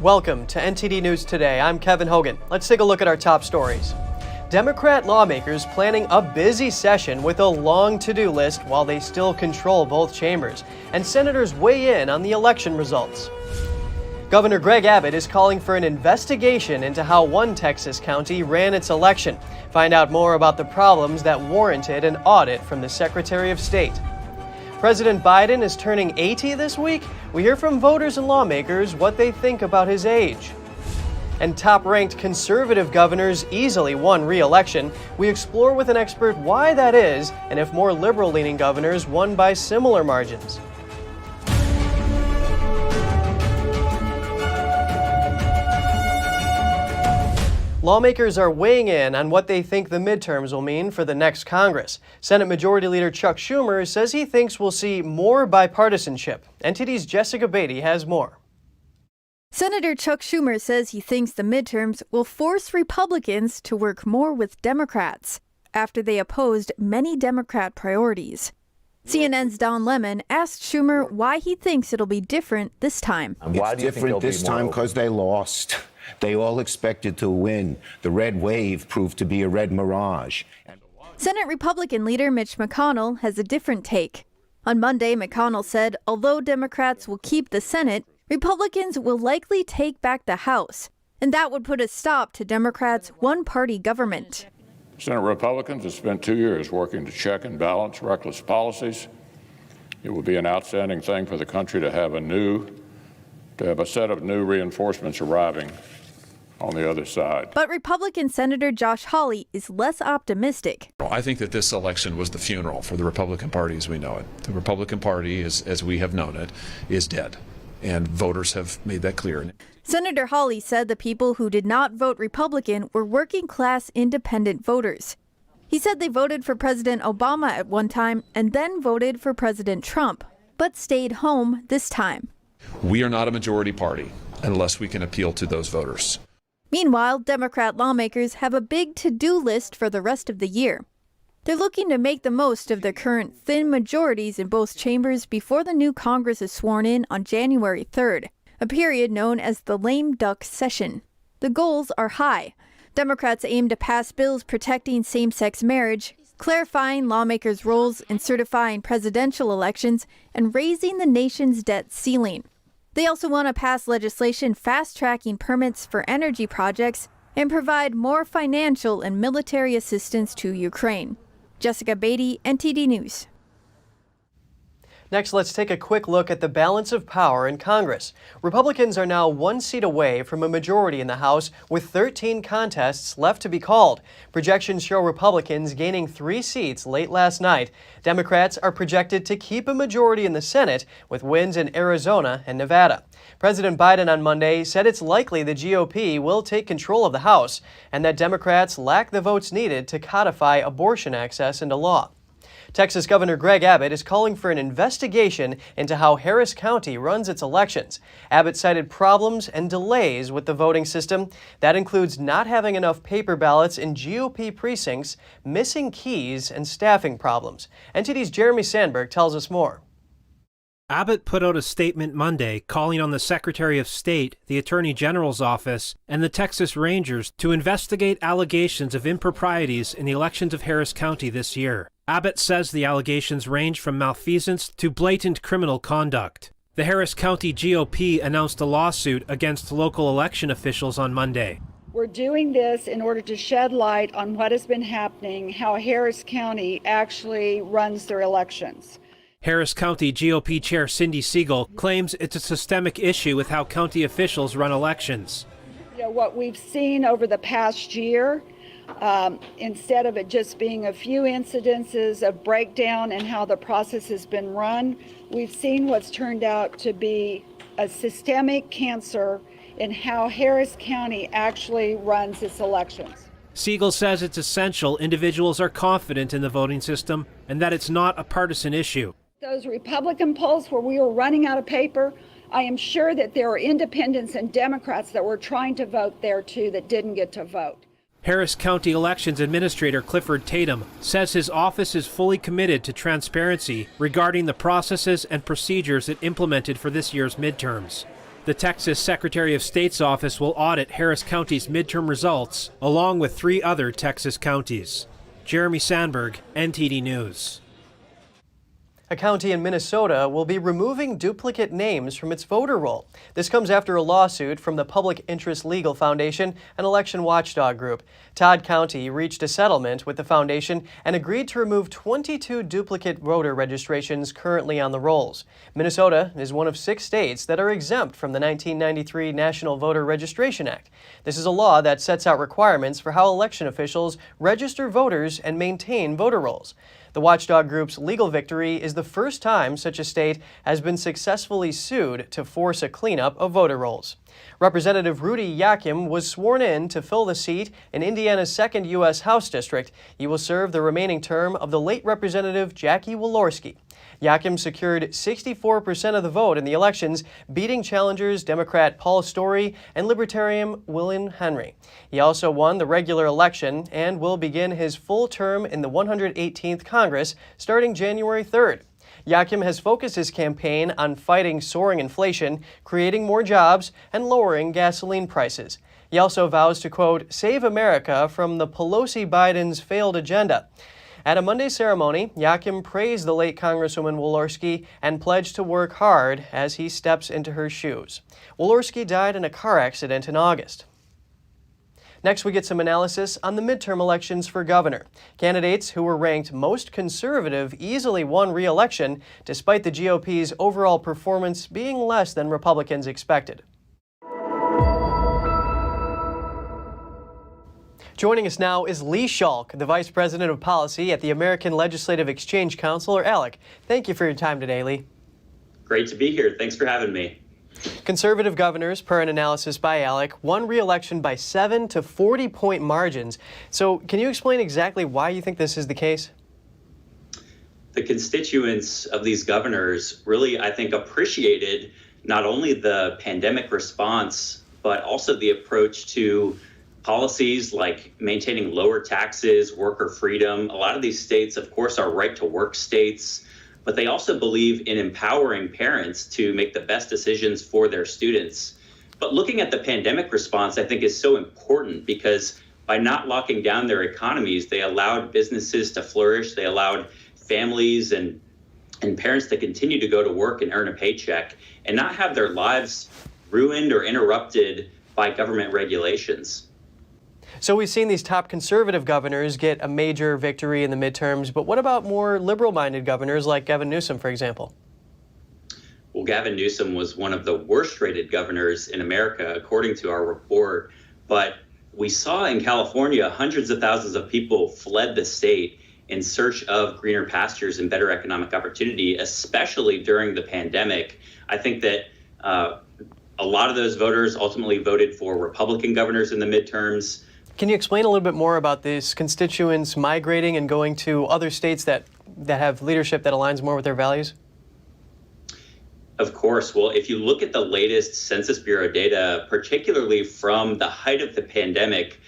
Welcome to NTD News Today. I'm Kevin Hogan. Let's take a look at our top stories. Democrat lawmakers planning a busy session with a long to-do list while they still control both chambers, and senators weigh in on the election results. Governor Greg Abbott is calling for an investigation into how one Texas county ran its election. Find out more about the problems that warranted an audit from the Secretary of State. President Biden is turning 80 this week. We hear from voters and lawmakers what they think about his age. And top-ranked conservative governors easily won re-election. We explore with an expert why that is and if more liberal-leaning governors won by similar margins. Lawmakers are weighing in on what they think the midterms will mean for the next Congress. Senate Majority Leader Chuck Schumer says he thinks we'll see more bipartisanship. NTD's Jessica Beatty has more. Senator Chuck Schumer says he thinks the midterms will force Republicans to work more with Democrats after they opposed many Democrat priorities. CNN's Don Lemon asked Schumer why he thinks it'll be different this time. Why do you think different this time? Because they lost. They all expected to win. The red wave proved to be a red mirage. Senate Republican leader Mitch McConnell has a different take. On Monday, McConnell said although Democrats will keep the Senate, Republicans will likely take back the House, and that would put a stop to Democrats' one-party government. Senate Republicans have spent 2 years working to check and balance reckless policies. It would be an outstanding thing for the country to have a set of new reinforcements arriving on the other side. But Republican Senator Josh Hawley is less optimistic. I think that this election was the funeral for the Republican Party as we know it. The Republican Party, as we have known it, is dead, and voters have made that clear. Senator Hawley said the people who did not vote Republican were working-class independent voters. He said they voted for President Obama at one time and then voted for President Trump, but stayed home this time. We are not a majority party unless we can appeal to those voters. Meanwhile, Democrat lawmakers have a big to-do list for the rest of the year. They're looking to make the most of their current thin majorities in both chambers before the new Congress is sworn in on January 3rd, a period known as the lame duck session. The goals are high. Democrats aim to pass bills protecting same-sex marriage, clarifying lawmakers' roles in certifying presidential elections, and raising the nation's debt ceiling. They also want to pass legislation fast-tracking permits for energy projects and provide more financial and military assistance to Ukraine. Jessica Beatty, NTD News. Next, let's take a quick look at the balance of power in Congress. Republicans are now one seat away from a majority in the House, with 13 contests left to be called. Projections show Republicans gaining 3 seats late last night. Democrats are projected to keep a majority in the Senate, with wins in Arizona and Nevada. President Biden on Monday said it's likely the GOP will take control of the House, and that Democrats lack the votes needed to codify abortion access into law. Texas Governor Greg Abbott is calling for an investigation into how Harris County runs its elections. Abbott cited problems and delays with the voting system. That includes not having enough paper ballots in GOP precincts, missing keys, and staffing problems. NTD's Jeremy Sandberg tells us more. Abbott put out a statement Monday calling on the Secretary of State, the Attorney General's office, and the Texas Rangers to investigate allegations of improprieties in the elections of Harris County this year. Abbott says the allegations range from malfeasance to blatant criminal conduct. The Harris County GOP announced a lawsuit against local election officials on Monday. We're doing this in order to shed light on what has been happening, how Harris County actually runs their elections. Harris County GOP Chair Cindy Siegel claims it's a systemic issue with how county officials run elections. You know, what we've seen over the past year, instead of it just being a few incidences of breakdown in how the process has been run, we've seen what's turned out to be a systemic cancer in how Harris County actually runs its elections. Siegel says it's essential individuals are confident in the voting system and that it's not a partisan issue. Those Republican polls where we were running out of paper, I am sure that there are independents and Democrats that were trying to vote there too that didn't get to vote. Harris County Elections Administrator Clifford Tatum says his office is fully committed to transparency regarding the processes and procedures it implemented for this year's midterms. The Texas Secretary of State's office will audit Harris County's midterm results, along with 3 other Texas counties. Jeremy Sandberg, NTD News. A county in Minnesota will be removing duplicate names from its voter roll. This comes after a lawsuit from the Public Interest Legal Foundation, an election watchdog group. Todd County reached a settlement with the foundation and agreed to remove 22 duplicate voter registrations currently on the rolls. Minnesota is one of 6 states that are exempt from the 1993 National Voter Registration Act. This is a law that sets out requirements for how election officials register voters and maintain voter rolls. The watchdog group's legal victory is the first time such a state has been successfully sued to force a cleanup of voter rolls. Representative Rudy Yakym was sworn in to fill the seat in Indiana's 2nd U.S. House District. He will serve the remaining term of the late Representative Jackie Walorski. Yakym secured 64% of the vote in the elections, beating challengers Democrat Paul Story and Libertarian William Henry. He also won the regular election and will begin his full term in the 118th Congress starting January 3rd. Yakym has focused his campaign on fighting soaring inflation, creating more jobs, and lowering gasoline prices. He also vows to, quote, save America from the Pelosi-Biden's failed agenda. At a Monday ceremony, Yakym praised the late Congresswoman Walorski and pledged to work hard as he steps into her shoes. Walorski died in a car accident in August. Next, we get some analysis on the midterm elections for governor. Candidates who were ranked most conservative easily won re-election, despite the GOP's overall performance being less than Republicans expected. Joining us now is Lee Schalk, the Vice President of Policy at the American Legislative Exchange Council, or ALEC. Thank you for your time today, Lee. Great to be here. Thanks for having me. Conservative governors, per an analysis by ALEC, won re-election by 7 to 40-point margins. So can you explain exactly why you think this is the case? The constituents of these governors really, I think, appreciated not only the pandemic response, but also the approach to policies like maintaining lower taxes, worker freedom. A lot of these states, of course, are right-to-work states, but they also believe in empowering parents to make the best decisions for their students. But looking at the pandemic response, I think, is so important because by not locking down their economies, they allowed businesses to flourish. They allowed families and parents to continue to go to work and earn a paycheck and not have their lives ruined or interrupted by government regulations. So we've seen these top conservative governors get a major victory in the midterms, but what about more liberal-minded governors like Gavin Newsom, for example? Well, Gavin Newsom was one of the worst-rated governors in America, according to our report. But we saw in California, hundreds of thousands of people fled the state in search of greener pastures and better economic opportunity, especially during the pandemic. I think that a lot of those voters ultimately voted for Republican governors in the midterms. Can you explain a little bit more about these constituents migrating and going to other states that have leadership that aligns more with their values? Of course. Well, if you look at the latest Census Bureau data, particularly from the height of the pandemic,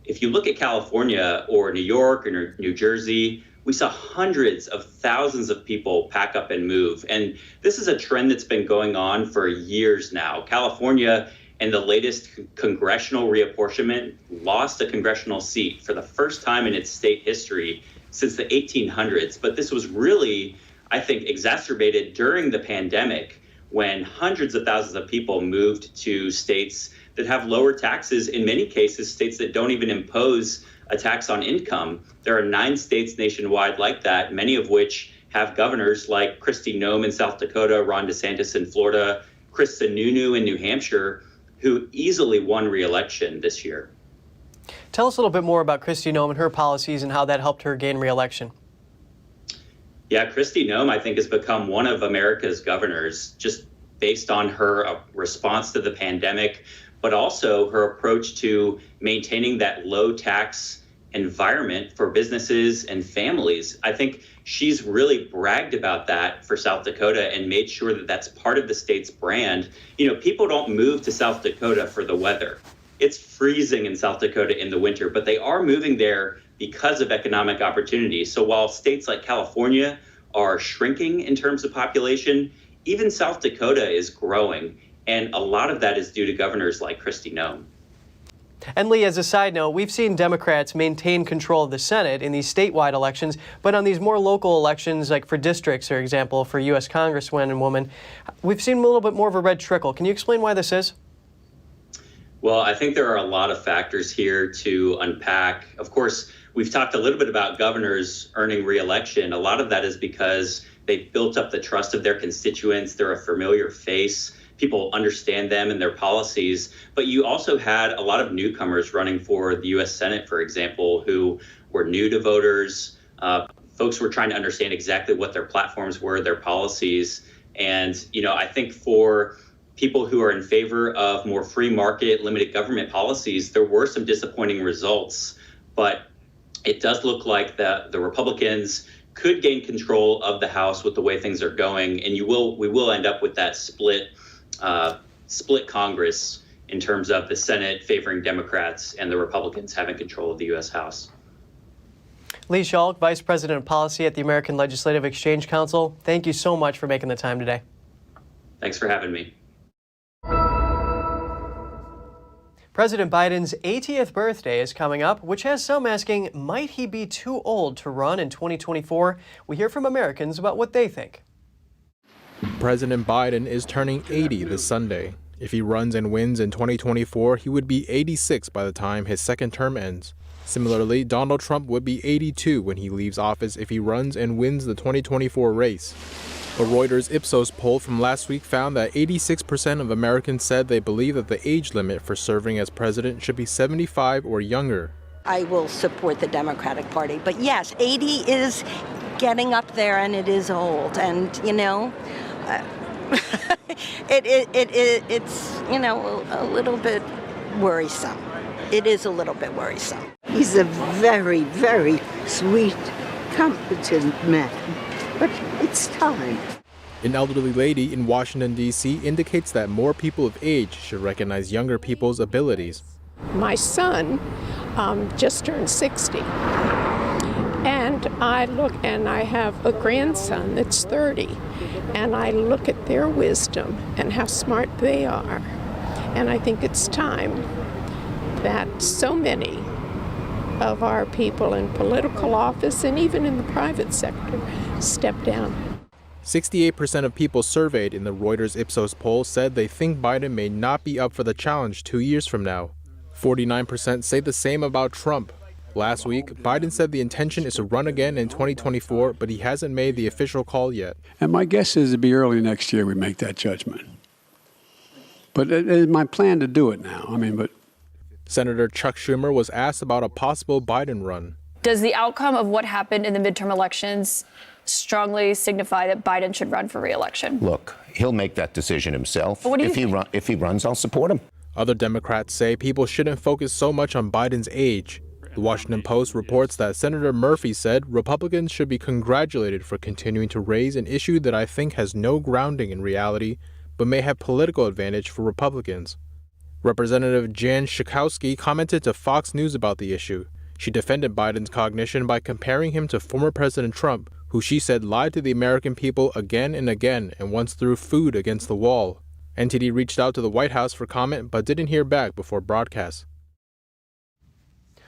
if you look at California or New York or New Jersey, we saw hundreds of thousands of people pack up and move. And this is a trend that's been going on for years now. California, in the latest congressional reapportionment, lost a congressional seat for the first time in its state history since the 1800s. But this was really, I think, exacerbated during the pandemic when hundreds of thousands of people moved to states that have lower taxes, in many cases, states that don't even impose a tax on income. There are 9 states nationwide like that, many of which have governors like Kristi Noem in South Dakota, Ron DeSantis in Florida, Chris Sununu in New Hampshire, who easily won re-election this year. Tell us a little bit more about Kristi Noem and her policies and how that helped her gain re-election. Yeah, Kristi Noem, I think, has become one of America's governors just based on her response to the pandemic, but also her approach to maintaining that low tax environment for businesses and families. I think she's really bragged about that for South Dakota and made sure that that's part of the state's brand. You know, people don't move to South Dakota for the weather. It's freezing in South Dakota in the winter, but they are moving there because of economic opportunity. So while states like California are shrinking in terms of population, even South Dakota is growing. And a lot of that is due to governors like Kristi Noem. And Lee, as a side note, we've seen Democrats maintain control of the Senate in these statewide elections, but on these more local elections, like for districts, for example, for U.S. Congressmen and women, we've seen a little bit more of a red trickle. Can you explain why this is? Well, I think there are a lot of factors here to unpack. Of course, we've talked a little bit about governors earning re-election. A lot of that is because they've built up the trust of their constituents. They're a familiar face. People understand them and their policies. But you also had a lot of newcomers running for the U.S. Senate, for example, who were new to voters. Folks were trying to understand exactly what their platforms were, their policies. And, I think for people who are in favor of more free market, limited government policies, there were some disappointing results. But it does look like the Republicans could gain control of the House with the way things are going. And we will end up with that split Congress in terms of the Senate favoring Democrats and the Republicans having control of the U.S. House. Lee Schalk, Vice President of Policy at the American Legislative Exchange Council, thank you so much for making the time today. Thanks for having me. President Biden's 80th birthday is coming up, which has some asking, might he be too old to run in 2024? We hear from Americans about what they think. President Biden is turning 80 this Sunday. If he runs and wins in 2024, he would be 86 by the time his second term ends. Similarly, Donald Trump would be 82 when he leaves office if he runs and wins the 2024 race. A Reuters Ipsos poll from last week found that 86% of Americans said they believe that the age limit for serving as president should be 75 or younger. I will support the Democratic Party, but yes, 80 is getting up there and it is old, and it's a little bit worrisome. It is a little bit worrisome. He's a very, very sweet, competent man, but it's time. An elderly lady in Washington, D.C. indicates that more people of age should recognize younger people's abilities. My son just turned 60. And I look, and I have a grandson that's 30, and I look at their wisdom and how smart they are. And I think it's time that so many of our people in political office and even in the private sector step down. 68% of people surveyed in the Reuters Ipsos poll said they think Biden may not be up for the challenge 2 years from now. 49% say the same about Trump. Last week, Biden said the intention is to run again in 2024, but he hasn't made the official call yet. And my guess is it'll be early next year we make that judgment. But it is my plan to do it now. Senator Chuck Schumer was asked about a possible Biden run. Does the outcome of what happened in the midterm elections strongly signify that Biden should run for re-election? Look, he'll make that decision himself. But what do you think? If he runs, I'll support him. Other Democrats say people shouldn't focus so much on Biden's age. The Washington Post reports that Senator Murphy said Republicans should be congratulated for continuing to raise an issue that I think has no grounding in reality, but may have political advantage for Republicans. Representative Jan Schakowsky commented to Fox News about the issue. She defended Biden's cognition by comparing him to former President Trump, who she said lied to the American people again and again and once threw food against the wall. NTD reached out to the White House for comment but didn't hear back before broadcast.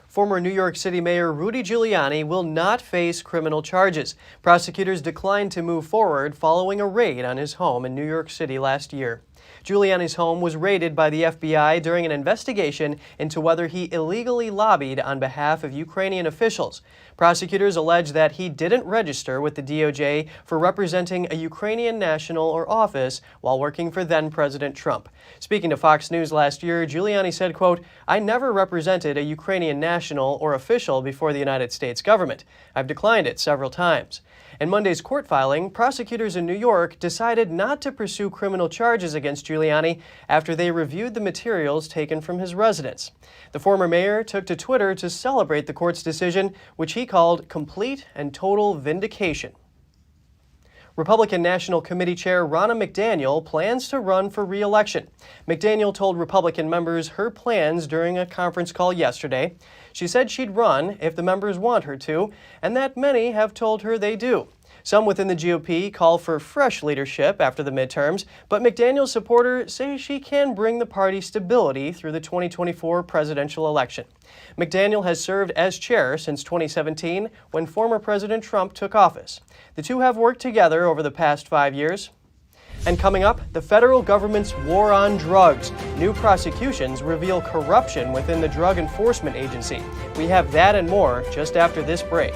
Former New York City Mayor Rudy Giuliani will not face criminal charges. Prosecutors declined to move forward following a raid on his home in New York City last year. Giuliani's home was raided by the FBI during an investigation into whether he illegally lobbied on behalf of Ukrainian officials. Prosecutors allege that he didn't register with the DOJ for representing a Ukrainian national or office while working for then-President Trump. Speaking to Fox News last year, Giuliani said, quote, "I never represented a Ukrainian national or official before the United States government. I've declined it several times." In Monday's court filing, prosecutors in New York decided not to pursue criminal charges against Giuliani after they reviewed the materials taken from his residence. The former mayor took to Twitter to celebrate the court's decision, which he called complete and total vindication. Republican National Committee Chair Ronna Mcdaniel plans to run for re-election. Mcdaniel told Republican members her plans during a conference call yesterday. She said she'd run if the members want her to, and that many have told her they do. Some within the GOP call for fresh leadership after the midterms, but Mcdaniel's supporters say she can bring the party stability through the 2024 presidential election. Mcdaniel has served as chair since 2017, when former President Trump took office. The two have worked together over the past 5 years. And coming up, the federal government's war on drugs. New prosecutions reveal corruption within the Drug Enforcement Agency. We have that and more just after this break.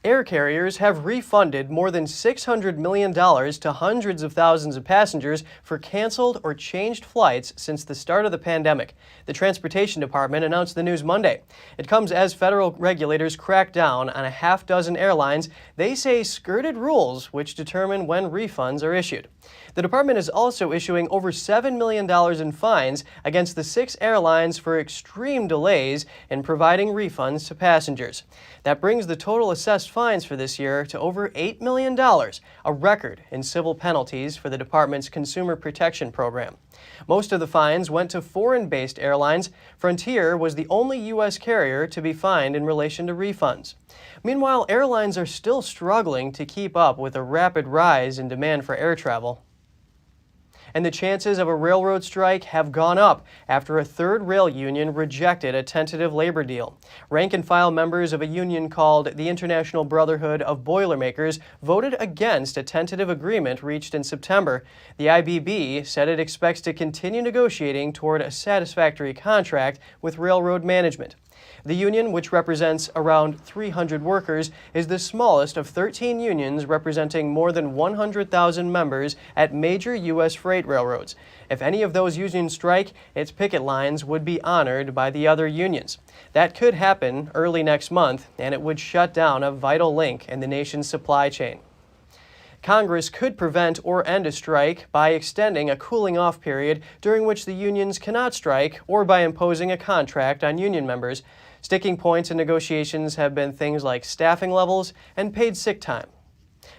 Air carriers have refunded more than $600 million to hundreds of thousands of passengers for canceled or changed flights since the start of the pandemic. The Transportation Department announced the news Monday. It comes as federal regulators crack down on a half dozen airlines they say skirted rules which determine when refunds are issued. The department is also issuing over $7 million in fines against the 6 airlines for extreme delays in providing refunds to passengers. That brings the total assessed fines for this year to over $8 million, a record in civil penalties for the department's consumer protection program. Most of the fines went to foreign-based airlines. Frontier was the only U.S. carrier to be fined in relation to refunds. Meanwhile, airlines are still struggling to keep up with a rapid rise in demand for air travel. And the chances of a railroad strike have gone up after a third rail union rejected a tentative labor deal. Rank-and-file members of a union called the International Brotherhood of Boilermakers voted against a tentative agreement reached in September. The IBB said it expects to continue negotiating toward a satisfactory contract with railroad management. The union, which represents around 300 workers, is the smallest of 13 unions representing more than 100,000 members at major U.S. freight railroads. If any of those unions strike, its picket lines would be honored by the other unions. That could happen early next month, and it would shut down a vital link in the nation's supply chain. Congress could prevent or end a strike by extending a cooling-off period during which the unions cannot strike, or by imposing a contract on union members. Sticking points in negotiations have been things like staffing levels and paid sick time.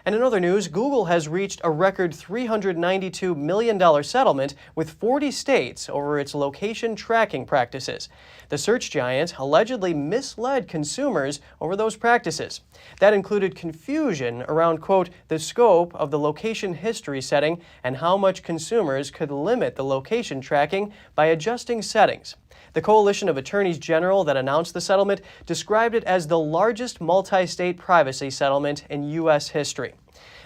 And in other news, Google has reached a record $392 million settlement with 40 states over its location tracking practices. The search giant allegedly misled consumers over those practices. That included confusion around, quote, the scope of the location history setting and how much consumers could limit the location tracking by adjusting settings. The coalition of attorneys general that announced the settlement described it as the largest multi-state privacy settlement in U.S. history.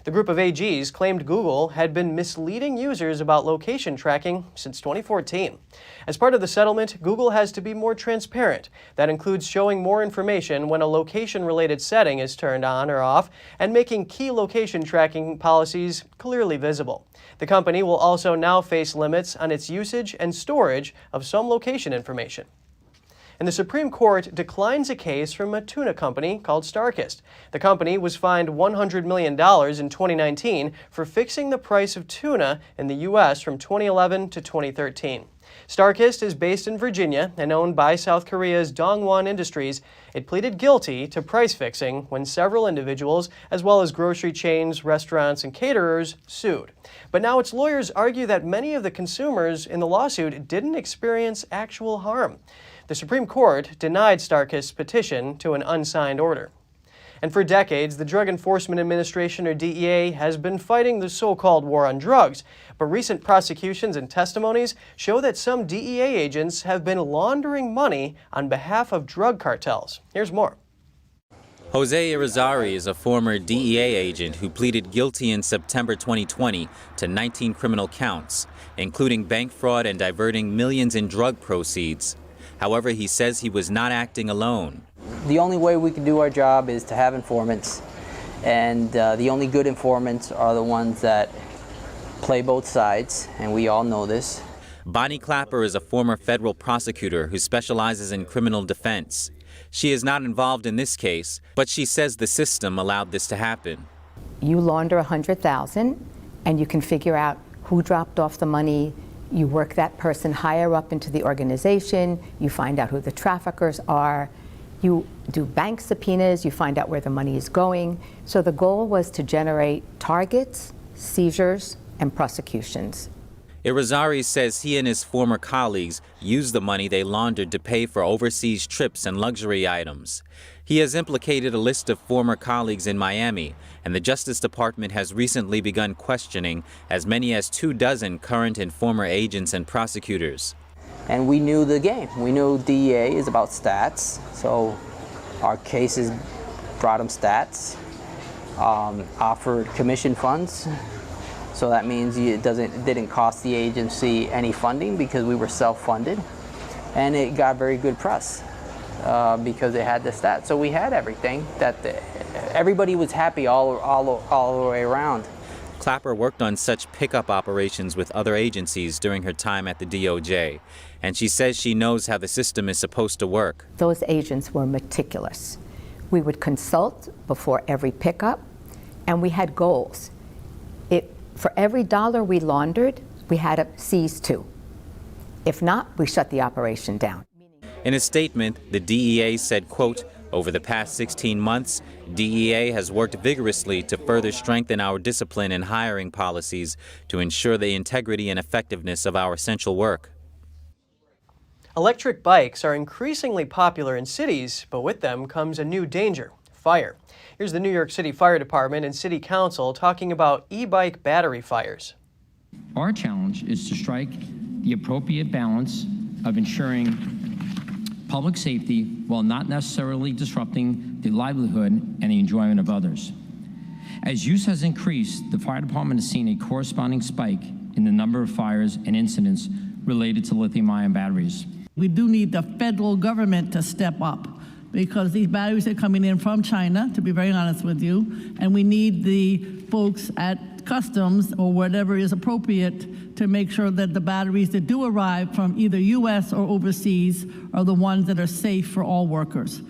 The group of AGs claimed Google had been misleading users about location tracking since 2014. As part of the settlement, Google has to be more transparent. That includes showing more information when a location-related setting is turned on or off, and making key location tracking policies clearly visible. The company will also now face limits on its usage and storage of some location information. And the Supreme Court declines a case from a tuna company called Starkist. The company was fined $100 million in 2019 for fixing the price of tuna in the U.S. from 2011 to 2013. Starkist is based in Virginia and owned by South Korea's Dongwon Industries. It pleaded guilty to price fixing when several individuals, as well as grocery chains, restaurants, and caterers, sued. But now its lawyers argue that many of the consumers in the lawsuit didn't experience actual harm. The Supreme Court denied Starkist's petition to an unsigned order. And for decades, the Drug Enforcement Administration, or DEA, has been fighting the so-called war on drugs. But recent prosecutions and testimonies show that some DEA agents have been laundering money on behalf of drug cartels. Here's more. Jose Irizarry is a former DEA agent who pleaded guilty in September 2020 to 19 criminal counts, including bank fraud and diverting millions in drug proceeds. However, he says he was not acting alone. The only way we can do our job is to have informants, and the only good informants are the ones that play both sides, and we all know this. Bonnie Clapper is a former federal prosecutor who specializes in criminal defense. She is not involved in this case, but she says the system allowed this to happen. You launder $100,000, and you can figure out who dropped off the money. You work that person higher up into the organization. You find out who the traffickers are. You do bank subpoenas. You find out where the money is going. So the goal was to generate targets, seizures, and prosecutions. Irizarry says he and his former colleagues used the money they laundered to pay for overseas trips and luxury items. He has implicated a list of former colleagues in Miami, and the Justice Department has recently begun questioning as many as 24 current and former agents and prosecutors. And we knew the game. We knew DEA is about stats, so our cases brought them stats, offered commission funds. So that means it didn't cost the agency any funding because we were self-funded, and it got very good press because it had the stats. So we had everything. Everybody was happy all the way around. Clapper worked on such pickup operations with other agencies during her time at the DOJ, and she says she knows how the system is supposed to work. Those agents were meticulous. We would consult before every pickup, and we had goals. For every dollar we laundered, we had to seize 2. If not, we shut the operation down. In a statement, the DEA said, quote, "Over the past 16 months, DEA has worked vigorously to further strengthen our discipline and hiring policies to ensure the integrity and effectiveness of our essential work." Electric bikes are increasingly popular in cities, but with them comes a new danger: fire. Here's the New York City Fire Department and City Council talking about e-bike battery fires. Our challenge is to strike the appropriate balance of ensuring public safety while not necessarily disrupting the livelihood and the enjoyment of others. As use has increased, the fire department has seen a corresponding spike in the number of fires and incidents related to lithium-ion batteries. We do need the federal government to step up, because these batteries are coming in from China, to be very honest with you, and we need the folks at customs or whatever is appropriate to make sure that the batteries that do arrive from either U.S. or overseas are the ones that are safe for all workers.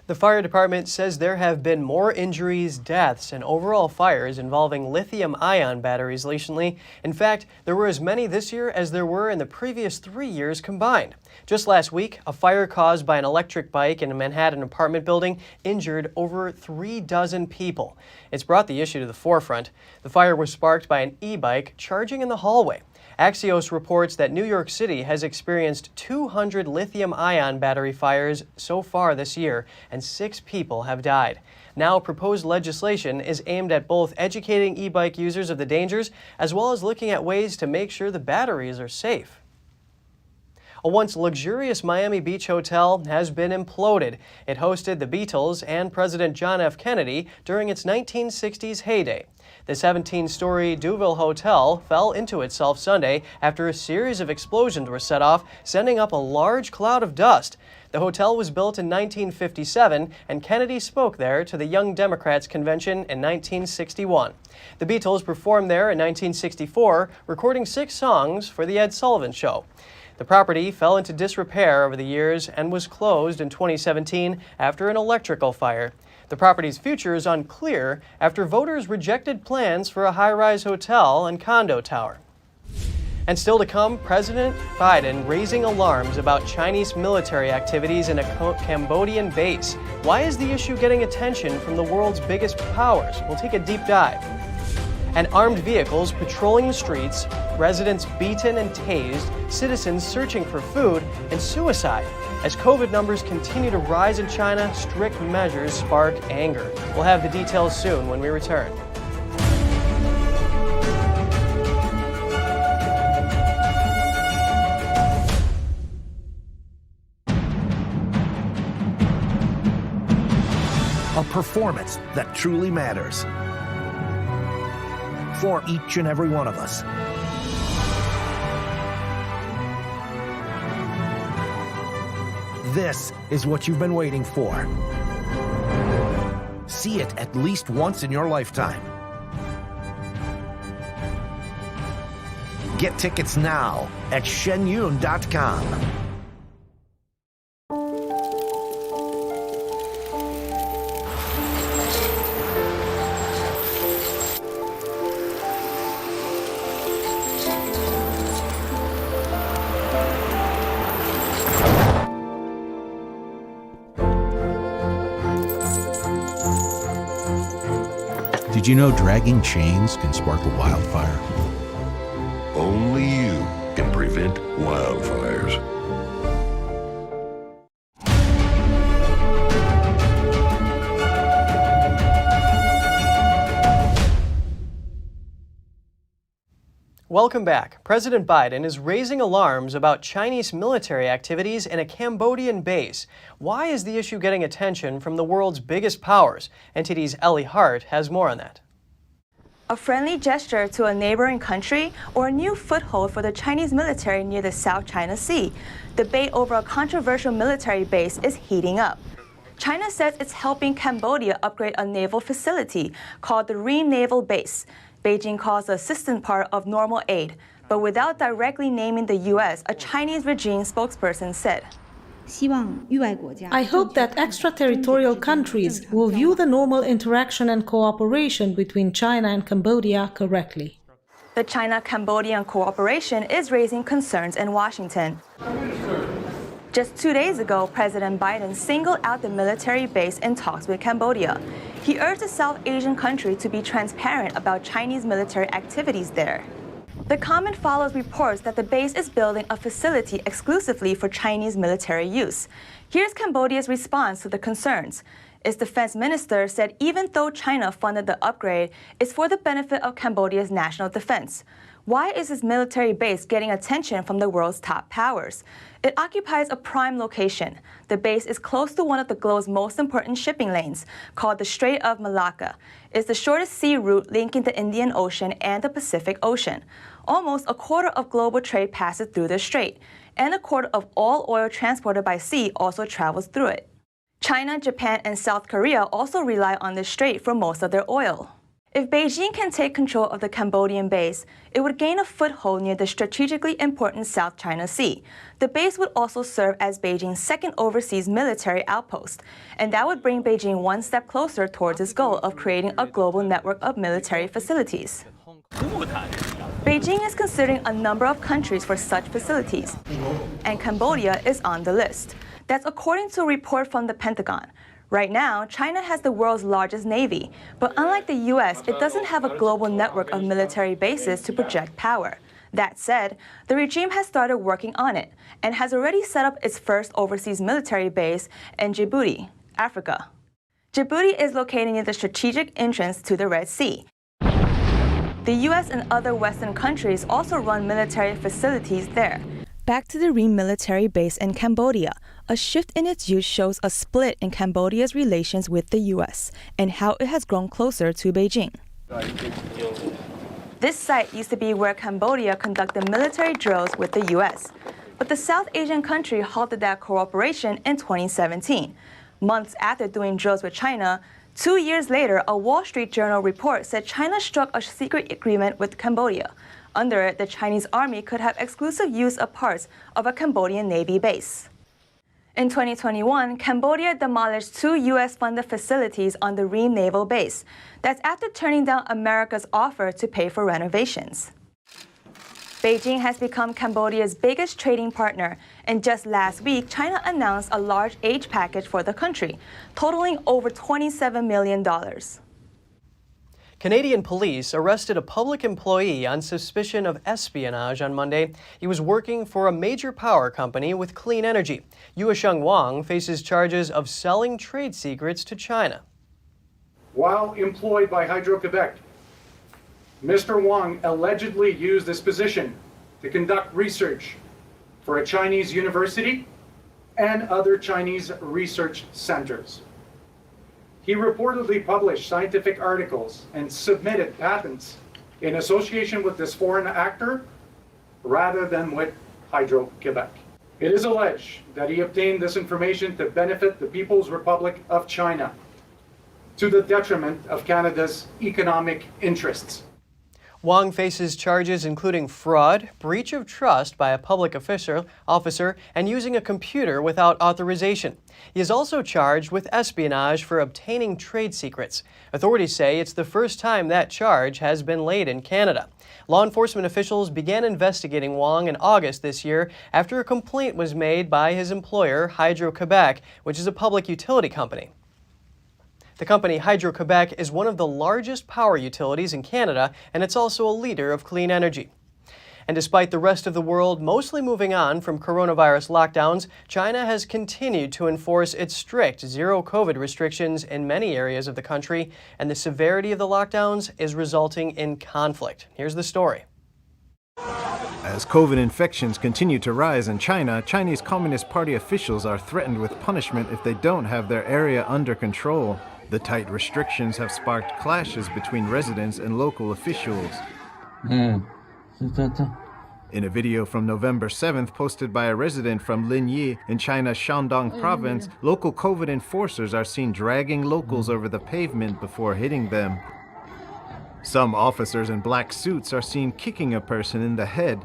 The fire department says there have been more injuries, deaths, and overall fires involving lithium-ion batteries recently. In fact, there were as many this year as there were in the previous 3 years combined. Just last week, a fire caused by an electric bike in a Manhattan apartment building injured over 36 people. It's brought the issue to the forefront. The fire was sparked by an e-bike charging in the hallway. Axios reports that New York City has experienced 200 lithium-ion battery fires so far this year, and 6 people have died. Now, proposed legislation is aimed at both educating e-bike users of the dangers, as well as looking at ways to make sure the batteries are safe. A once luxurious Miami Beach hotel has been imploded. It hosted the Beatles and President John F. Kennedy during its 1960s heyday. The 17-story Deauville Hotel fell into itself Sunday after a series of explosions were set off, sending up a large cloud of dust. The hotel was built in 1957, and Kennedy spoke there to the Young Democrats Convention in 1961. The Beatles performed there in 1964, recording 6 songs for The Ed Sullivan Show. The property fell into disrepair over the years and was closed in 2017 after an electrical fire. The property's future is unclear after voters rejected plans for a high-rise hotel and condo tower. And still to come, President Biden raising alarms about Chinese military activities in a Cambodian base. Why is the issue getting attention from the world's biggest powers? We'll take a deep dive. And armed vehicles patrolling the streets, residents beaten and tased, citizens searching for food, and suicide. As COVID numbers continue to rise in China, strict measures spark anger. We'll have the details soon when we return. A performance that truly matters for each and every one of us. This is what you've been waiting for. See it at least once in your lifetime. Get tickets now at shenyun.com. Did you know dragging chains can spark a wildfire? Only you can prevent wildfires. Welcome back. President Biden is raising alarms about Chinese military activities in a Cambodian base. Why is the issue getting attention from the world's biggest powers? NTD's Ellie Hart has more on that. A friendly gesture to a neighboring country or a new foothold for the Chinese military near the South China Sea? Debate over a controversial military base is heating up. China says it's helping Cambodia upgrade a naval facility called the Ream Naval Base. Beijing calls the assistant part of normal aid, but without directly naming the U.S., a Chinese regime spokesperson said. I hope that extraterritorial countries will view the normal interaction and cooperation between China and Cambodia correctly. The China-Cambodian cooperation is raising concerns in Washington. Just 2 days ago, President Biden singled out the military base in talks with Cambodia. He urged the South Asian country to be transparent about Chinese military activities there. The comment follows reports that the base is building a facility exclusively for Chinese military use. Here's Cambodia's response to the concerns. Its defense minister said even though China funded the upgrade, it's for the benefit of Cambodia's national defense. Why is this military base getting attention from the world's top powers? It occupies a prime location. The base is close to one of the globe's most important shipping lanes, called the Strait of Malacca. It's the shortest sea route linking the Indian Ocean and the Pacific Ocean. Almost a quarter of global trade passes through the strait, and a quarter of all oil transported by sea also travels through it. China, Japan, and South Korea also rely on the strait for most of their oil. If Beijing can take control of the Cambodian base, it would gain a foothold near the strategically important South China Sea. The base would also serve as Beijing's second overseas military outpost, and that would bring Beijing one step closer towards its goal of creating a global network of military facilities. Beijing is considering a number of countries for such facilities, and Cambodia is on the list. That's according to a report from the Pentagon. Right now, China has the world's largest navy, but unlike the U.S., it doesn't have a global network of military bases to project power. That said, the regime has started working on it and has already set up its first overseas military base in Djibouti, Africa. Djibouti is located near the strategic entrance to the Red Sea. The U.S. and other Western countries also run military facilities there. Back to the Ream military base in Cambodia. A shift in its use shows a split in Cambodia's relations with the U.S. and how it has grown closer to Beijing. This site used to be where Cambodia conducted military drills with the U.S., but the South Asian country halted that cooperation in 2017. Months after doing drills with China, 2 years later, a Wall Street Journal report said China struck a secret agreement with Cambodia. Under it, the Chinese army could have exclusive use of parts of a Cambodian Navy base. In 2021, Cambodia demolished 2 U.S.-funded facilities on the Ream Naval Base. That's after turning down America's offer to pay for renovations. Beijing has become Cambodia's biggest trading partner, and just last week, China announced a large aid package for the country, totaling over $27 million. Canadian police arrested a public employee on suspicion of espionage on Monday. He was working for a major power company with clean energy. Yuesheng Wang faces charges of selling trade secrets to China. While employed by Hydro-Quebec, Mr. Wang allegedly used this position to conduct research for a Chinese university and other Chinese research centers. He reportedly published scientific articles and submitted patents in association with this foreign actor rather than with Hydro-Quebec. It is alleged that he obtained this information to benefit the People's Republic of China to the detriment of Canada's economic interests. Wang faces charges including fraud, breach of trust by a public officer, and using a computer without authorization. He is also charged with espionage for obtaining trade secrets. Authorities say it's the first time that charge has been laid in Canada. Law enforcement officials began investigating Wang in August this year after a complaint was made by his employer, Hydro-Quebec, which is a public utility company. The company Hydro-Quebec is one of the largest power utilities in Canada, and it's also a leader of clean energy. And despite the rest of the world mostly moving on from coronavirus lockdowns, China has continued to enforce its strict zero-COVID restrictions in many areas of the country, and the severity of the lockdowns is resulting in conflict. Here's the story. As COVID infections continue to rise in China, Chinese Communist Party officials are threatened with punishment if they don't have their area under control. The tight restrictions have sparked clashes between residents and local officials. In a video from November 7th posted by a resident from Linyi in China's Shandong province, local COVID enforcers are seen dragging locals over the pavement before hitting them. Some officers in black suits are seen kicking a person in the head.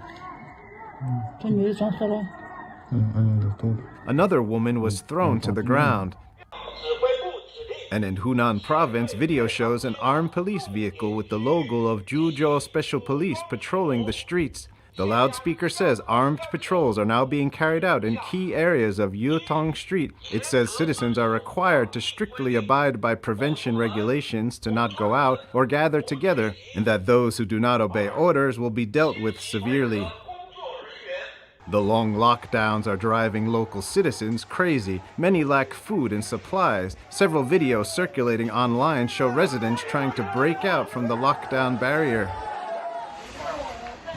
Another woman was thrown to the ground. And in Hunan province, video shows an armed police vehicle with the logo of Zhuzhou Special Police patrolling the streets. The loudspeaker says armed patrols are now being carried out in key areas of Yutong Street. It says citizens are required to strictly abide by prevention regulations to not go out or gather together, and that those who do not obey orders will be dealt with severely. The long lockdowns are driving local citizens crazy. Many lack food and supplies. Several videos circulating online show residents trying to break out from the lockdown barrier.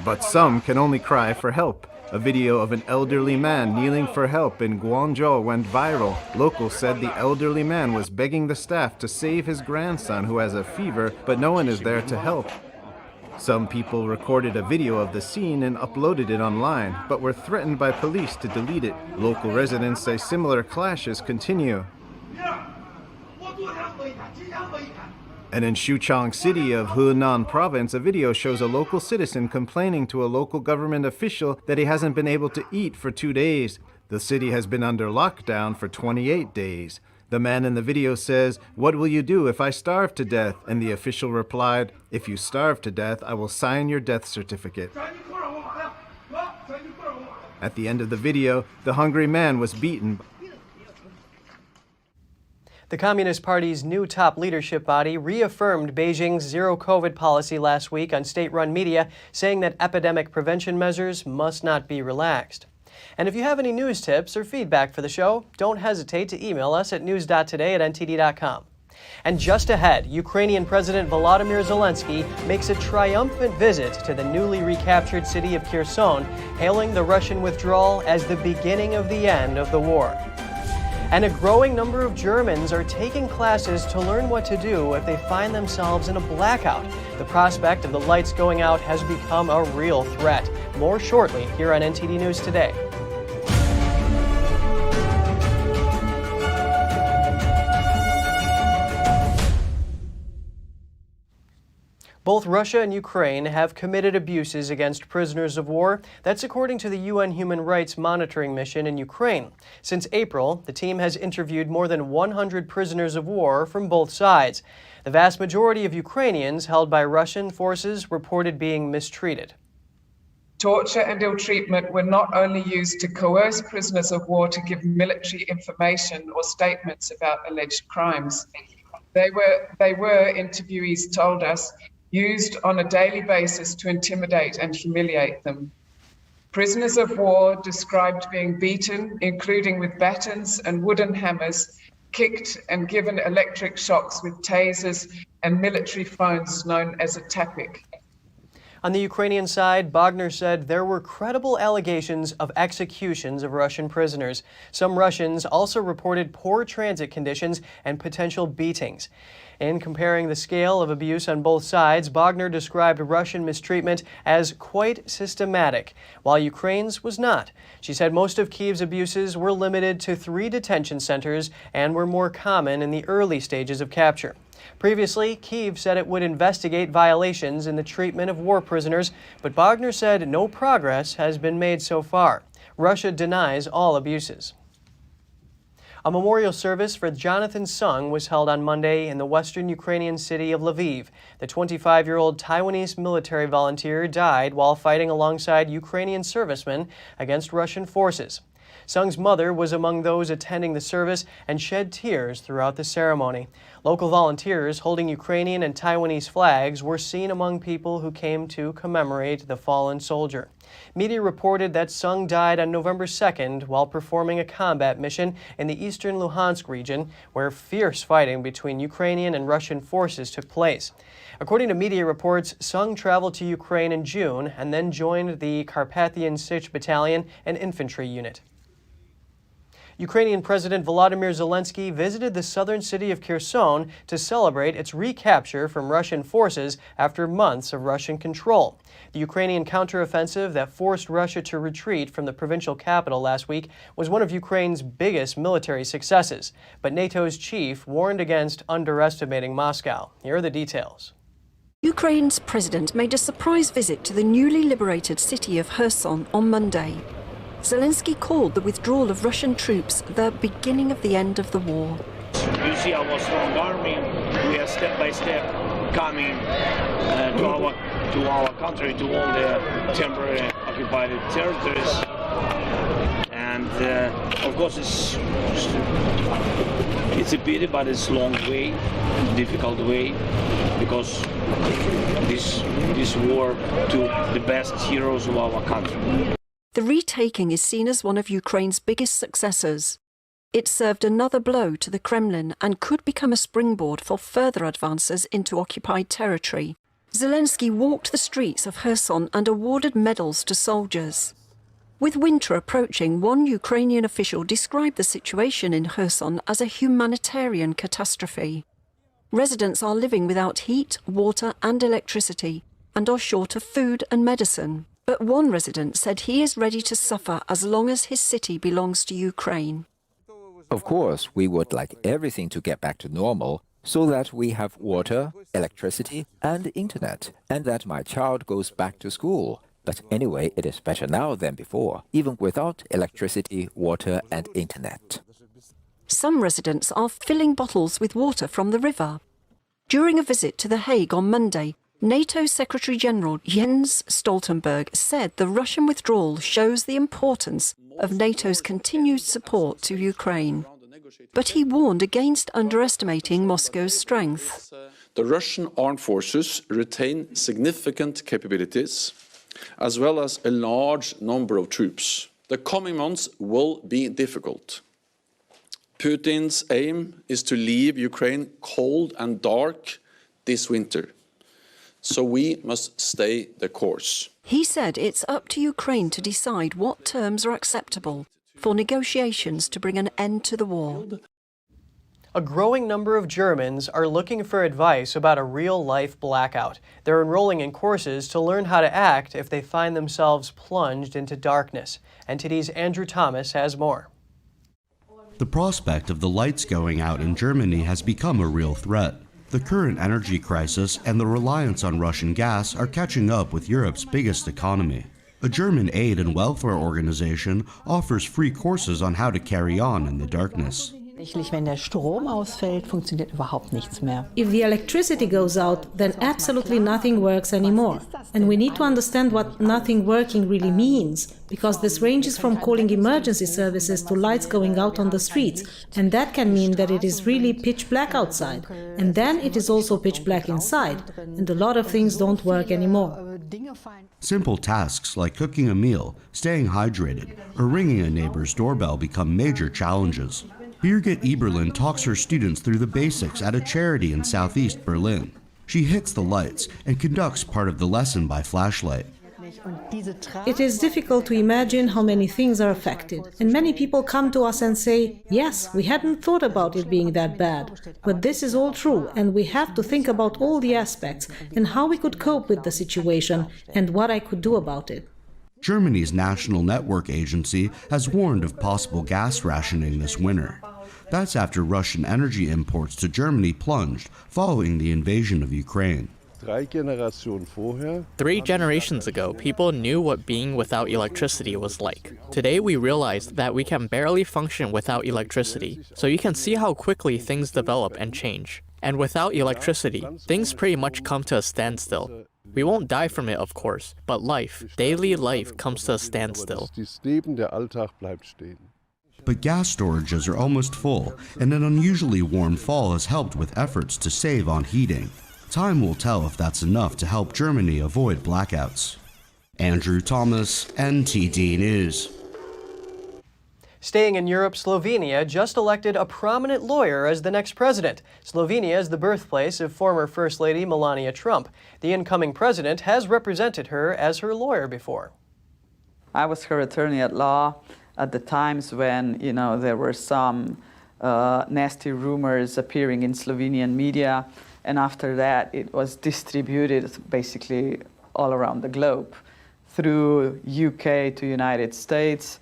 But some can only cry for help. A video of an elderly man kneeling for help in Guangzhou went viral. Locals said the elderly man was begging the staff to save his grandson who has a fever, but no one is there to help. Some people recorded a video of the scene and uploaded it online, but were threatened by police to delete it. Local residents say similar clashes continue. And in Xuchang City of Hunan Province, a video shows a local citizen complaining to a local government official that he hasn't been able to eat for 2 days. The city has been under lockdown for 28 days. The man in the video says, "What will you do if I starve to death?" And the official replied, "If you starve to death, I will sign your death certificate." At the end of the video, the hungry man was beaten. The Communist Party's new top leadership body reaffirmed Beijing's zero-COVID policy last week on state-run media, saying that epidemic prevention measures must not be relaxed. And if you have any news tips or feedback for the show, don't hesitate to email us at news.today@ntd.com. And just ahead, Ukrainian President Volodymyr Zelenskyy makes a triumphant visit to the newly recaptured city of Kherson, hailing the Russian withdrawal as the beginning of the end of the war. And a growing number of Germans are taking classes to learn what to do if they find themselves in a blackout. The prospect of the lights going out has become a real threat. More shortly here on NTD News Today. Both Russia and Ukraine have committed abuses against prisoners of war. That's according to the UN Human Rights Monitoring Mission in Ukraine. Since April, the team has interviewed more than 100 prisoners of war from both sides. The vast majority of Ukrainians held by Russian forces reported being mistreated. Torture and ill treatment were not only used to coerce prisoners of war to give military information or statements about alleged crimes. They were, interviewees told us, used on a daily basis to intimidate and humiliate them. Prisoners of war described being beaten, including with batons and wooden hammers, kicked and given electric shocks with tasers and military phones known as a tapik. On the Ukrainian side, Bogner said there were credible allegations of executions of Russian prisoners. Some Russians also reported poor transit conditions and potential beatings. In comparing the scale of abuse on both sides, Bogner described Russian mistreatment as quite systematic, while Ukraine's was not. She said most of Kyiv's abuses were limited to 3 detention centers and were more common in the early stages of capture. Previously, Kyiv said it would investigate violations in the treatment of war prisoners, but Bogner said no progress has been made so far. Russia denies all abuses. A memorial service for Jonathan Sung was held on Monday in the western Ukrainian city of Lviv. The 25-year-old Taiwanese military volunteer died while fighting alongside Ukrainian servicemen against Russian forces. Sung's mother was among those attending the service and shed tears throughout the ceremony. Local volunteers holding Ukrainian and Taiwanese flags were seen among people who came to commemorate the fallen soldier. Media reported that Sung died on November 2nd while performing a combat mission in the eastern Luhansk region, where fierce fighting between Ukrainian and Russian forces took place. According to media reports, Sung traveled to Ukraine in June and then joined the Carpathian Sich Battalion, an infantry unit. Ukrainian President Volodymyr Zelenskyy visited the southern city of Kherson to celebrate its recapture from Russian forces after months of Russian control. The Ukrainian counteroffensive that forced Russia to retreat from the provincial capital last week was one of Ukraine's biggest military successes. But NATO's chief warned against underestimating Moscow. Here are the details. Ukraine's president made a surprise visit to the newly liberated city of Kherson on Monday. Zelenskyy called the withdrawal of Russian troops the beginning of the end of the war. You see our strong army. We are step by step coming to our country, to all the temporary occupied territories. And of course, it's a pity, but it's a long way, difficult way, because this war took the best heroes of our country. The retaking is seen as one of Ukraine's biggest successes. It served another blow to the Kremlin and could become a springboard for further advances into occupied territory. Zelenskyy walked the streets of Kherson and awarded medals to soldiers. With winter approaching, one Ukrainian official described the situation in Kherson as a humanitarian catastrophe. Residents are living without heat, water and electricity and are short of food and medicine. But one resident said he is ready to suffer as long as his city belongs to Ukraine. Of course, we would like everything to get back to normal so that we have water, electricity and internet, and that my child goes back to school. But anyway, it is better now than before, even without electricity, water and internet. Some residents are filling bottles with water from the river. During a visit to The Hague on Monday, NATO Secretary-General Jens Stoltenberg said the Russian withdrawal shows the importance of NATO's continued support to Ukraine. But he warned against underestimating Moscow's strength. The Russian armed forces retain significant capabilities, as well as a large number of troops. The coming months will be difficult. Putin's aim is to leave Ukraine cold and dark this winter. So we must stay the course. He said it's up to Ukraine to decide what terms are acceptable for negotiations to bring an end to the war. A growing number of Germans are looking for advice about a real-life blackout. They're enrolling in courses to learn how to act if they find themselves plunged into darkness. NTD's Andrew Thomas has more. The prospect of the lights going out in Germany has become a real threat. The current energy crisis and the reliance on Russian gas are catching up with Europe's biggest economy. A German aid and welfare organization offers free courses on how to carry on in the darkness. Wenn der Strom ausfällt, funktioniert überhaupt nichts mehr. If the electricity goes out, then absolutely nothing works anymore. And we need to understand what nothing working really means, because this ranges from calling emergency services to lights going out on the streets, and that can mean that it is really pitch black outside. And then it is also pitch black inside, and a lot of things don't work anymore. Simple tasks like cooking a meal, staying hydrated, or ringing a neighbor's doorbell become major challenges. Birgit Eberlin talks her students through the basics at a charity in southeast Berlin. She hits the lights and conducts part of the lesson by flashlight. It is difficult to imagine how many things are affected. And many people come to us and say, yes, we hadn't thought about it being that bad. But this is all true, and we have to think about all the aspects and how we could cope with the situation and what I could do about it. Germany's National Network Agency has warned of possible gas rationing this winter. That's after Russian energy imports to Germany plunged following the invasion of Ukraine. 3 generations ago, people knew what being without electricity was like. Today, we realized that we can barely function without electricity, so you can see how quickly things develop and change. And without electricity, things pretty much come to a standstill. We won't die from it, of course, but life, daily life, comes to a standstill. But gas storages are almost full, and an unusually warm fall has helped with efforts to save on heating. Time will tell if that's enough to help Germany avoid blackouts. Andrew Thomas, NTD News. Staying in Europe, Slovenia just elected a prominent lawyer as the next president. Slovenia is the birthplace of former First Lady Melania Trump. The incoming president has represented her as her lawyer before. I was her attorney at law at the times when, there were some nasty rumors appearing in Slovenian media, and after that it was distributed basically all around the globe through UK to United States.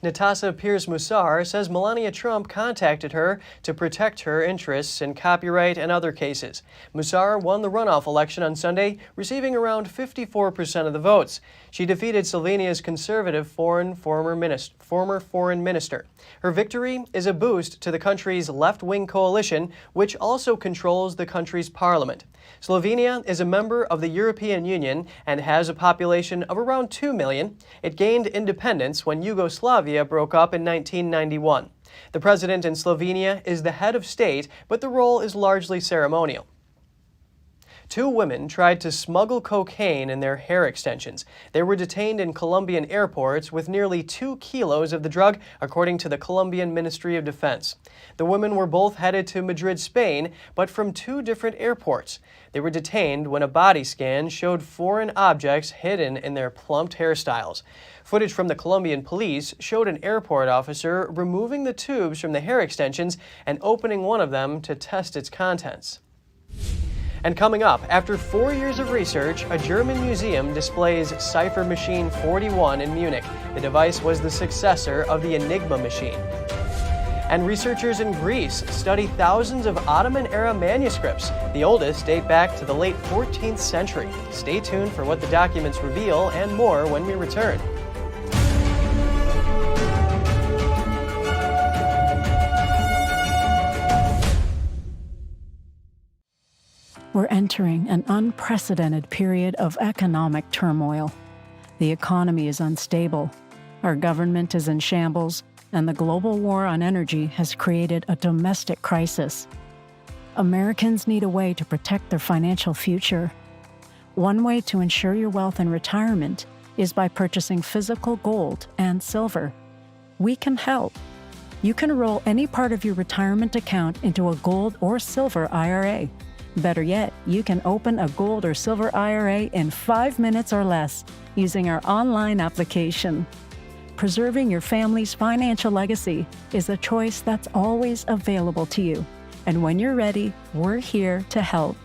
Natasha Piers-Musar says Melania Trump contacted her to protect her interests in copyright and other cases. Musar won the runoff election on Sunday, receiving around 54% of the votes. She defeated Slovenia's conservative former foreign minister. Her victory is a boost to the country's left-wing coalition, which also controls the country's parliament. Slovenia is a member of the European Union and has a population of around 2 million. It gained independence when Yugoslavia broke up in 1991. The president in Slovenia is the head of state, but the role is largely ceremonial. 2 women tried to smuggle cocaine in their hair extensions. They were detained in Colombian airports with nearly 2 kilos of the drug, according to the Colombian Ministry of Defense. The women were both headed to Madrid, Spain, but from 2 different airports. They were detained when a body scan showed foreign objects hidden in their plumped hairstyles. Footage from the Colombian police showed an airport officer removing the tubes from the hair extensions and opening one of them to test its contents. And coming up, after 4 years of research, a German museum displays Cipher Machine 41 in Munich. The device was the successor of the Enigma machine. And researchers in Greece study thousands of Ottoman-Era manuscripts. The oldest date back to the late 14th century. Stay tuned for what the documents reveal and more when we return. We're entering an unprecedented period of economic turmoil. The economy is unstable, our government is in shambles, and the global war on energy has created a domestic crisis. Americans need a way to protect their financial future. One way to ensure your wealth in retirement is by purchasing physical gold and silver. We can help. You can roll any part of your retirement account into a gold or silver IRA. Better yet, you can open a gold or silver IRA in 5 minutes or less using our online application. Preserving your family's financial legacy is a choice that's always available to you. And when you're ready, we're here to help.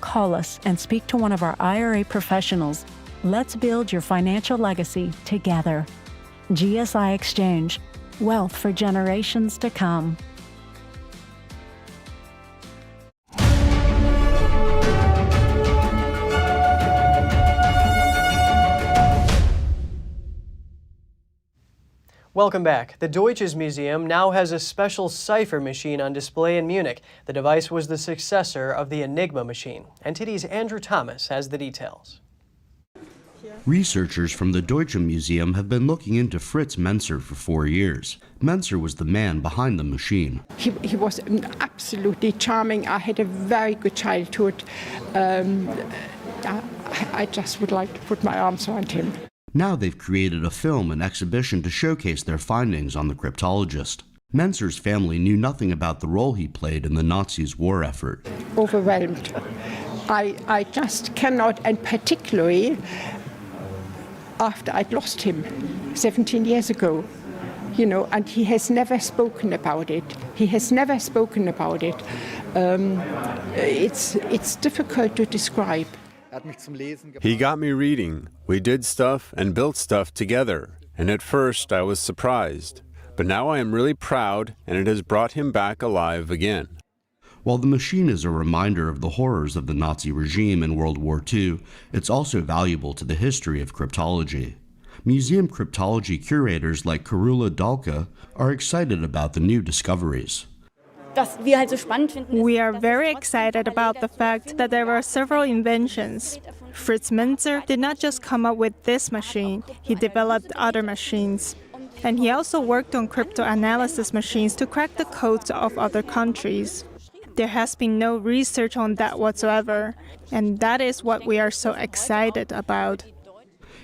Call us and speak to one of our IRA professionals. Let's build your financial legacy together. GSI Exchange, wealth for generations to come. Welcome back. The Deutsches Museum now has a special Cipher machine on display in Munich. The device was the successor of the Enigma machine. NTD's Andrew Thomas has the details. Researchers from the Deutsches Museum have been looking into Fritz Menzer for 4 years. Menzer was the man behind the machine. He was absolutely charming. I had a very good childhood. I just would like to put my arms around him. Now they've created a film and exhibition to showcase their findings on the cryptologist. Menzer's family knew nothing about the role he played in the Nazis' war effort. Overwhelmed. I just cannot, and particularly after I'd lost him 17 years ago, and he has never spoken about it. It's difficult to describe. He got me reading. We did stuff and built stuff together, and at first I was surprised. But now I am really proud, and it has brought him back alive again. While the machine is a reminder of the horrors of the Nazi regime in World War II, it's also valuable to the history of cryptology. Museum cryptology curators like Carola Dalka are excited about the new discoveries. We are very excited about the fact that there were several inventions. Fritz Menzer did not just come up with this machine, he developed other machines. And he also worked on cryptanalysis machines to crack the codes of other countries. There has been no research on that whatsoever, and that is what we are so excited about.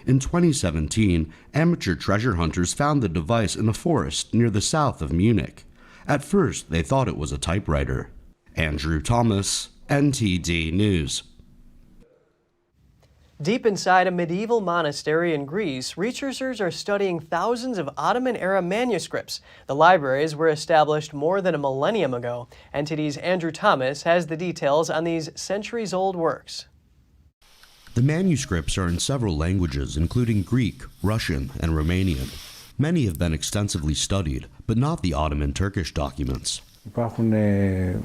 In 2017, amateur treasure hunters found the device in a forest near the south of Munich. At first, they thought it was a typewriter. Andrew Thomas, NTD News. Deep inside a medieval monastery in Greece, researchers are studying thousands of Ottoman-era manuscripts. The libraries were established more than a millennium ago. NTD's Andrew Thomas has the details on these centuries-old works. The manuscripts are in several languages, including Greek, Russian, and Romanian. Many have been extensively studied, but not the Ottoman Turkish documents. There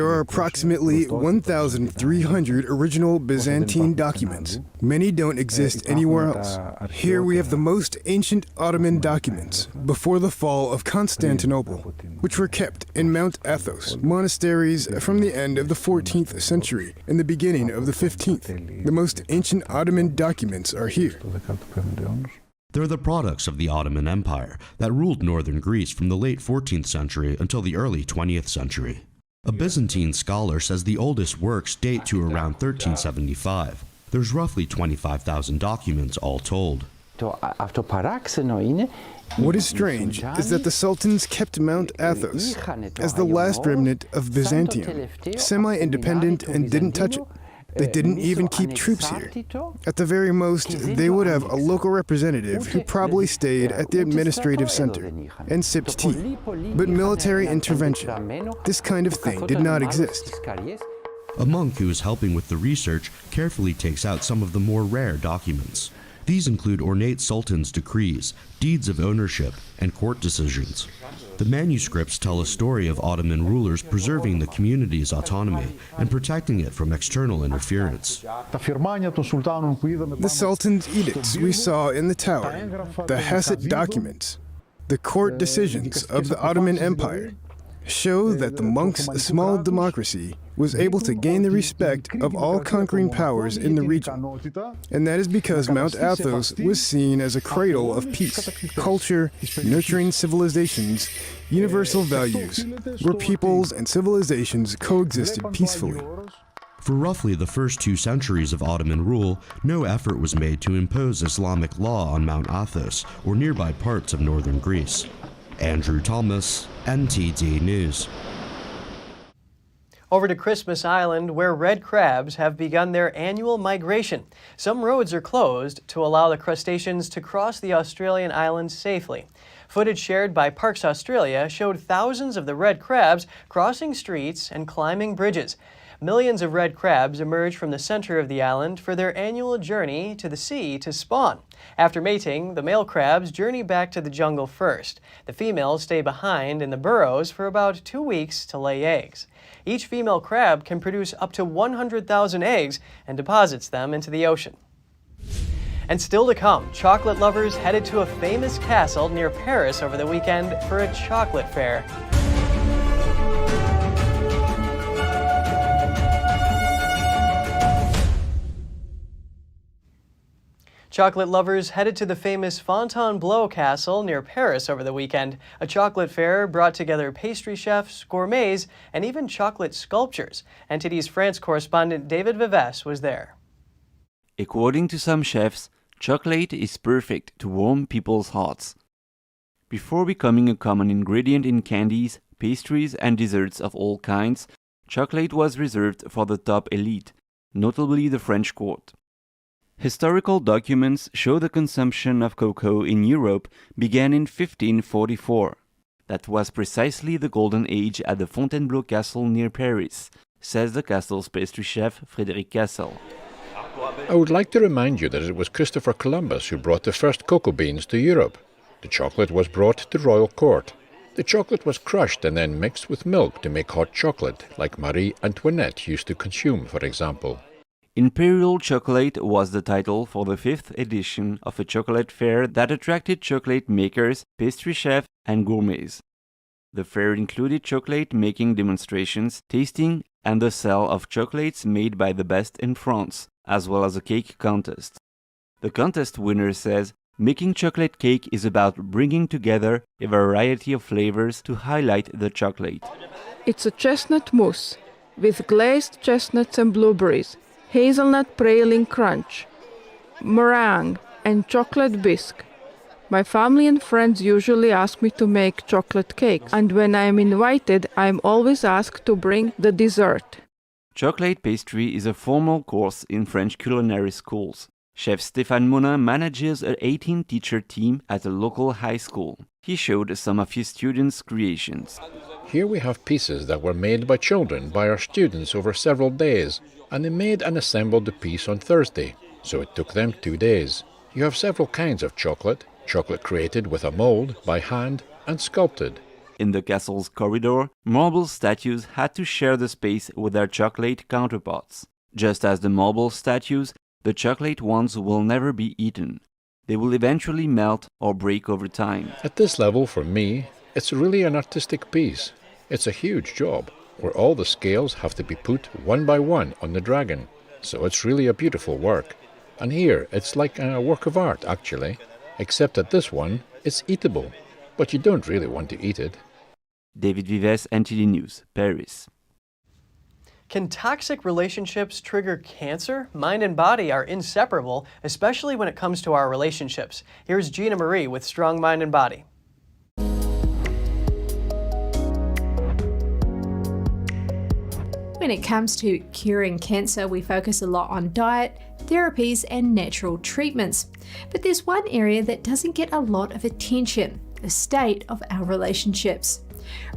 are approximately 1,300 original Byzantine documents. Many don't exist anywhere else. Here we have the most ancient Ottoman documents before the fall of Constantinople, which were kept in Mount Athos monasteries from the end of the 14th century and the beginning of the 15th. The most ancient Ottoman documents are here. They're the products of the Ottoman Empire that ruled northern Greece from the late 14th century until the early 20th century. A Byzantine scholar says the oldest works date to around 1375. There's roughly 25,000 documents all told. What is strange is that the sultans kept Mount Athos as the last remnant of Byzantium, semi-independent and didn't touch it. They didn't even keep troops here. At the very most, they would have a local representative who probably stayed at the administrative center and sipped tea. But military intervention, this kind of thing did not exist. A monk who is helping with the research carefully takes out some of the more rare documents. These include ornate sultans' decrees, deeds of ownership, and court decisions. The manuscripts tell a story of Ottoman rulers preserving the community's autonomy and protecting it from external interference. The Sultan's edicts we saw in the tower, the Hasset documents, the court decisions of the Ottoman Empire, show that the monks' small democracy was able to gain the respect of all conquering powers in the region. And that is because Mount Athos was seen as a cradle of peace, culture, nurturing civilizations, universal values, where peoples and civilizations coexisted peacefully. For roughly the first 2 centuries of Ottoman rule, no effort was made to impose Islamic law on Mount Athos or nearby parts of northern Greece. Andrew Thomas, NTD News. Over to Christmas Island, where red crabs have begun their annual migration. Some roads are closed to allow the crustaceans to cross the Australian islands safely. Footage shared by Parks Australia showed thousands of the red crabs crossing streets and climbing bridges. Millions of red crabs emerge from the center of the island for their annual journey to the sea to spawn. After mating, the male crabs journey back to the jungle first. The females stay behind in the burrows for about 2 weeks to lay eggs. Each female crab can produce up to 100,000 eggs and deposits them into the ocean. And still to come, chocolate lovers headed to a famous castle near Paris over the weekend for a chocolate fair. Chocolate lovers headed to the famous Fontainebleau Castle near Paris over the weekend. A chocolate fair brought together pastry chefs, gourmets, and even chocolate sculptures. NTD's France correspondent David Vives was there. According to some chefs, chocolate is perfect to warm people's hearts. Before becoming a common ingredient in candies, pastries, and desserts of all kinds, chocolate was reserved for the top elite, notably the French court. Historical documents show the consumption of cocoa in Europe began in 1544. That was precisely the golden age at the Fontainebleau Castle near Paris, says the castle's pastry chef Frédéric Cassel. I would like to remind you that it was Christopher Columbus who brought the first cocoa beans to Europe. The chocolate was brought to royal court. The chocolate was crushed and then mixed with milk to make hot chocolate, like Marie Antoinette used to consume, for example. Imperial Chocolate was the title for the 5th edition of a chocolate fair that attracted chocolate makers, pastry chefs, and gourmets. The fair included chocolate-making demonstrations, tasting, and the sale of chocolates made by the best in France, as well as a cake contest. The contest winner says, making chocolate cake is about bringing together a variety of flavors to highlight the chocolate. It's a chestnut mousse with glazed chestnuts and blueberries. Hazelnut praline crunch. meringue, and chocolate bisque. My family and friends usually ask me to make chocolate cakes, and when I am invited, I am always asked to bring the dessert. Chocolate pastry is a formal course in French culinary schools. Chef Stéphane Monin manages an 18-teacher team at a local high school. He showed some of his students' creations. Here we have pieces that were made by children, by our students over several days, and they made and assembled the piece on Thursday, so it took them 2 days. You have several kinds of chocolate created with a mold, by hand, and sculpted. In the castle's corridor, marble statues had to share the space with their chocolate counterparts. Just as the marble statues, the chocolate ones will never be eaten. They will eventually melt or break over time. At this level, for me, it's really an artistic piece. It's a huge job, where all the scales have to be put one by one on the dragon. So it's really a beautiful work. And here, it's like a work of art, actually. Except that this one, it's eatable. But you don't really want to eat it. David Vives, NTD News, Paris. Can toxic relationships trigger cancer? Mind and body are inseparable, especially when it comes to our relationships. Here's Gina Marie with Strong Mind and Body. When it comes to curing cancer, we focus a lot on diet, therapies, and natural treatments. But there's one area that doesn't get a lot of attention: the state of our relationships.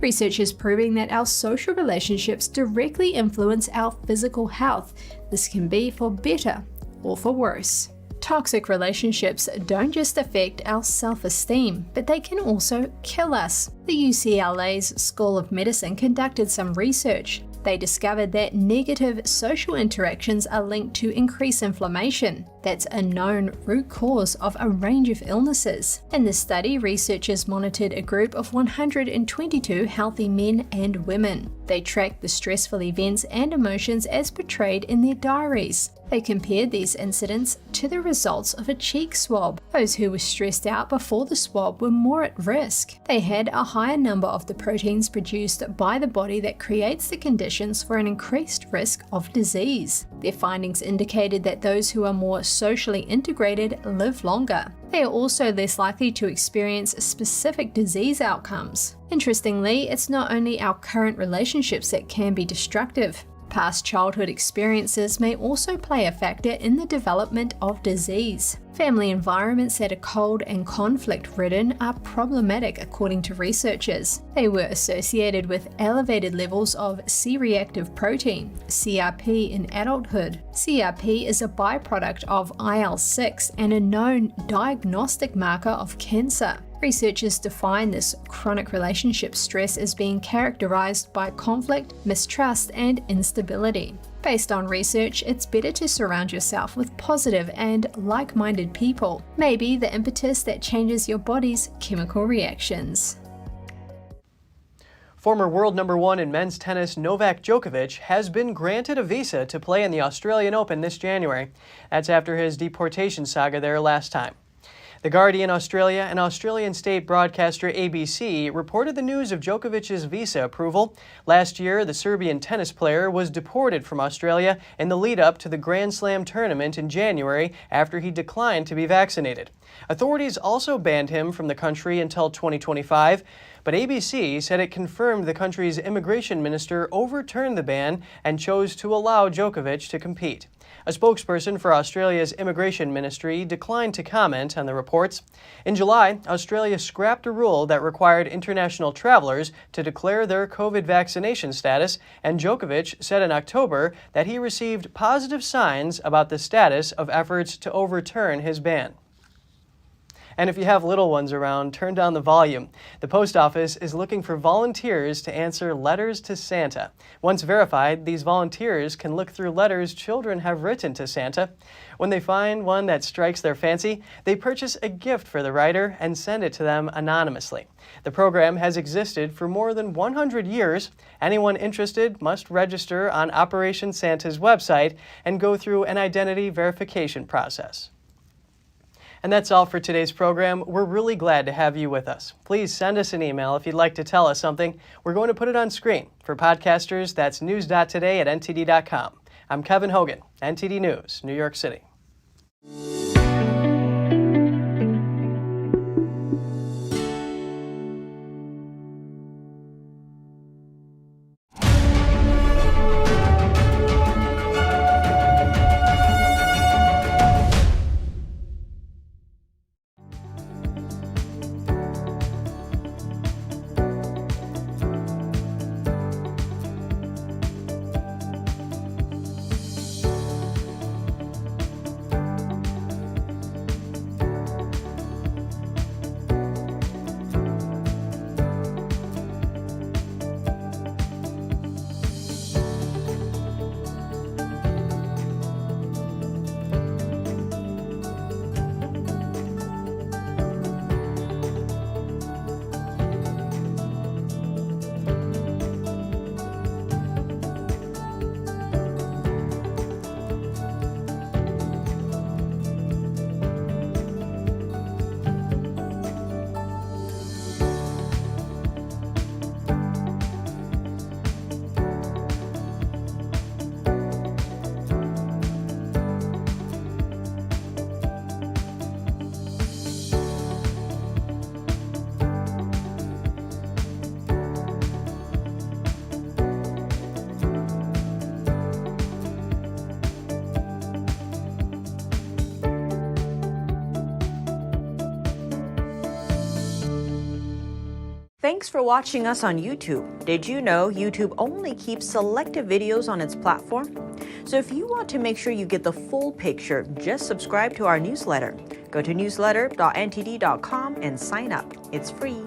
Research is proving that our social relationships directly influence our physical health. This can be for better or for worse. Toxic relationships don't just affect our self-esteem, but they can also kill us. The UCLA's School of Medicine conducted some research. They discovered that negative social interactions are linked to increased inflammation. That's a known root cause of a range of illnesses. In this study, researchers monitored a group of 122 healthy men and women. They tracked the stressful events and emotions as portrayed in their diaries. They compared these incidents to the results of a cheek swab. Those who were stressed out before the swab were more at risk. They had a higher number of the proteins produced by the body that creates the conditions for an increased risk of disease. Their findings indicated that those who are more socially integrated live longer. They are also less likely to experience specific disease outcomes. Interestingly, it's not only our current relationships that can be destructive. Past childhood experiences may also play a factor in the development of disease. Family environments that are cold and conflict-ridden are problematic, according to researchers. They were associated with elevated levels of C-reactive protein, CRP, in adulthood. CRP is a byproduct of IL-6 and a known diagnostic marker of cancer. Researchers define this chronic relationship stress as being characterized by conflict, mistrust, and instability. Based on research, it's better to surround yourself with positive and like-minded people. Maybe the impetus that changes your body's chemical reactions. Former world number 1 in men's tennis Novak Djokovic has been granted a visa to play in the Australian Open this January. That's after his deportation saga there last time. The Guardian Australia and Australian state broadcaster ABC reported the news of Djokovic's visa approval. Last year, the Serbian tennis player was deported from Australia in the lead-up to the Grand Slam tournament in January after he declined to be vaccinated. Authorities also banned him from the country until 2025, but ABC said it confirmed the country's immigration minister overturned the ban and chose to allow Djokovic to compete. A spokesperson for Australia's immigration ministry declined to comment on the reports. In July, Australia scrapped a rule that required international travelers to declare their COVID vaccination status, and Djokovic said in October that he received positive signs about the status of efforts to overturn his ban. And if you have little ones around, turn down the volume. The post office is looking for volunteers to answer letters to Santa. Once verified, these volunteers can look through letters children have written to Santa. When they find one that strikes their fancy, they purchase a gift for the writer and send it to them anonymously. The program has existed for more than 100 years. Anyone interested must register on Operation Santa's website and go through an identity verification process. And that's all for today's program. We're really glad to have you with us. Please send us an email if you'd like to tell us something. We're going to put it on screen. For podcasters, that's news.today@ntd.com. I'm Kevin Hogan, NTD News, New York City. Thanks for watching us on YouTube. Did you know YouTube only keeps selective videos on its platform? So if you want to make sure you get the full picture, just subscribe to our newsletter. Go to newsletter.ntd.com and sign up. It's free.